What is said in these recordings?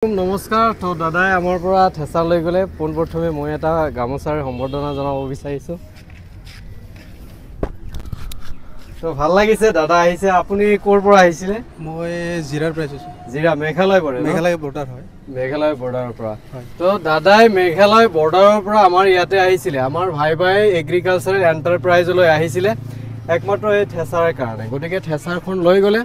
নমস্কাৰ তো দাদাই আমাৰ পৰা ঠেচা লৈ গ'লে পোনপ্ৰথমে মই এটা গামোচাৰ সম্বৰ্ধনা জনাব বিচাৰিছোঁ তো ভাল লাগিছে দাদা আহিছে আপুনি ক'ৰ পৰা আহিছিলে মই জিৰাৰ পৰা আহিছোঁ জিৰা মেঘালয় পৰে মেঘালয় বৰ্ডাৰ হয় মেঘালয় বৰ্ডাৰৰ পৰা তো দাদাই মেঘালয় বৰ্ডাৰৰ পৰা আমাৰ ইয়াতে আহিছিলে আমাৰ ভাই এগ্ৰিকালচাৰেল এণ্টাৰপ্ৰাইজলৈ আহিছিলে একমাত্ৰ এই ঠেচাৰ কাৰণে গতিকে ঠেচাৰখন লৈ গ'লে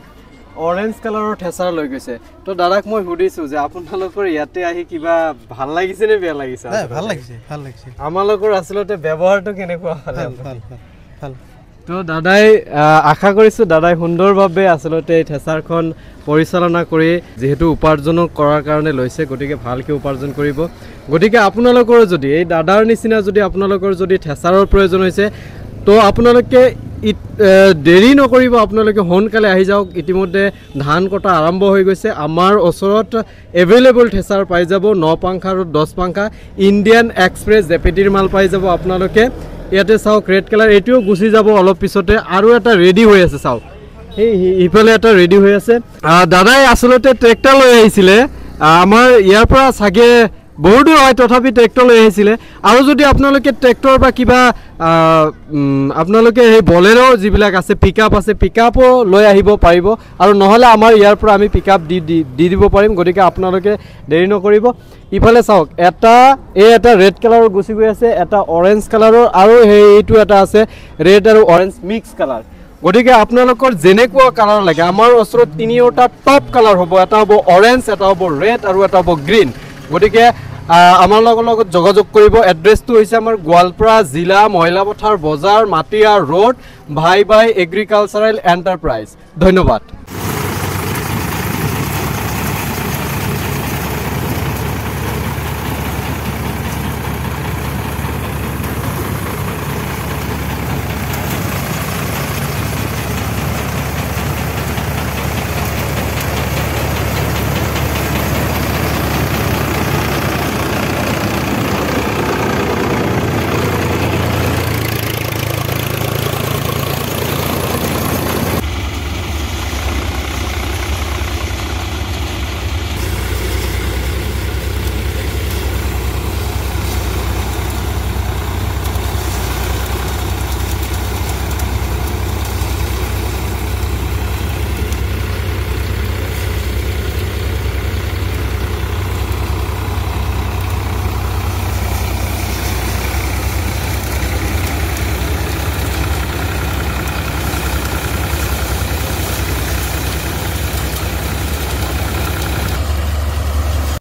অৰেঞ্জ কালাৰৰ ঠেচাৰ লৈ গৈছে তো দাদাক মই সুধিছোঁ যে আপোনালোকৰ ইয়াতে আহি কিবা ভাল লাগিছে নে বেয়া লাগিছে ভাল লাগিছে আমালোকৰ আচলতে ব্যৱহাৰটো কেনেকুৱা হ'লে ভাল তো দাদাই আশা কৰিছোঁ দাদাই সুন্দৰভাৱে আচলতে এই ঠেচাৰখন পৰিচালনা কৰি যেহেতু উপাৰ্জন কৰাৰ কাৰণে লৈছে গতিকে ভালকৈ উপাৰ্জন কৰিব গতিকে আপোনালোকৰ যদি এই দাদাৰ নিচিনা যদি আপোনালোকৰ যদি ঠেচাৰৰ প্ৰয়োজন হৈছে তো আপোনালোকে দেৰি নকৰিব আপোনালোকে সোনকালে আহি যাওক ইতিমধ্যে ধান কটা আৰম্ভ হৈ গৈছে আমাৰ ওচৰত এভেইলেবল ঠেচাৰ পাই যাব 9 পাংখা আৰু 10 পাংখা ইণ্ডিয়ান এক্সপ্ৰেছ জেপিটিৰ মাল পাই যাব আপোনালোকে ইয়াতে চাওক ৰেড কালাৰ এটিও গুচি যাব অলপ পিছতে আৰু এটা ৰেডি হৈ আছে চাওক এই ইফালে এটা ৰেডি হৈ আছে দাদাই আচলতে ট্ৰেক্টৰ লৈ আহিছিলে আমাৰ ইয়াৰ পৰা চাগে বহু দূৰ হয় তথাপি ট্ৰেক্টৰ লৈ আহিছিলে আৰু যদি আপোনালোকে ট্ৰেক্টৰ বা কিবা আপোনালোকে সেই বলেৰো যিবিলাক আছে পিকআপ আছে পিকআপো লৈ আহিব পাৰিব আৰু নহ'লে আমাৰ ইয়াৰ পৰা আমি পিকআপ দি দিব পাৰিম গতিকে আপোনালোকে দেৰি নকৰিব ইফালে চাওক এটা ৰেড কালাৰৰ গুচি গৈ আছে এটা অৰেঞ্জ কালাৰৰ আৰু এইটো এটা আছে ৰেড আৰু অৰেঞ্জ মিক্স কালাৰ গতিকে আপোনালোকৰ যেনেকুৱা কালাৰ লাগে আমাৰ ওচৰত তিনিওটা টপ কালাৰ হ'ব এটা হ'ব অৰেঞ্জ এটা হ'ব ৰেড আৰু এটা হ'ব গ্ৰীণ গতিকে আমাৰ লগত যোগাযোগ কৰিব এড্ৰেছটো হৈছে আমাৰ গোৱালপাৰা জিলা মহিলাপথাৰ বজাৰ মাটিয়া ৰোড ভাই এগ্ৰিকালচাৰেল এণ্টাৰপ্ৰাইজ ধন্যবাদ।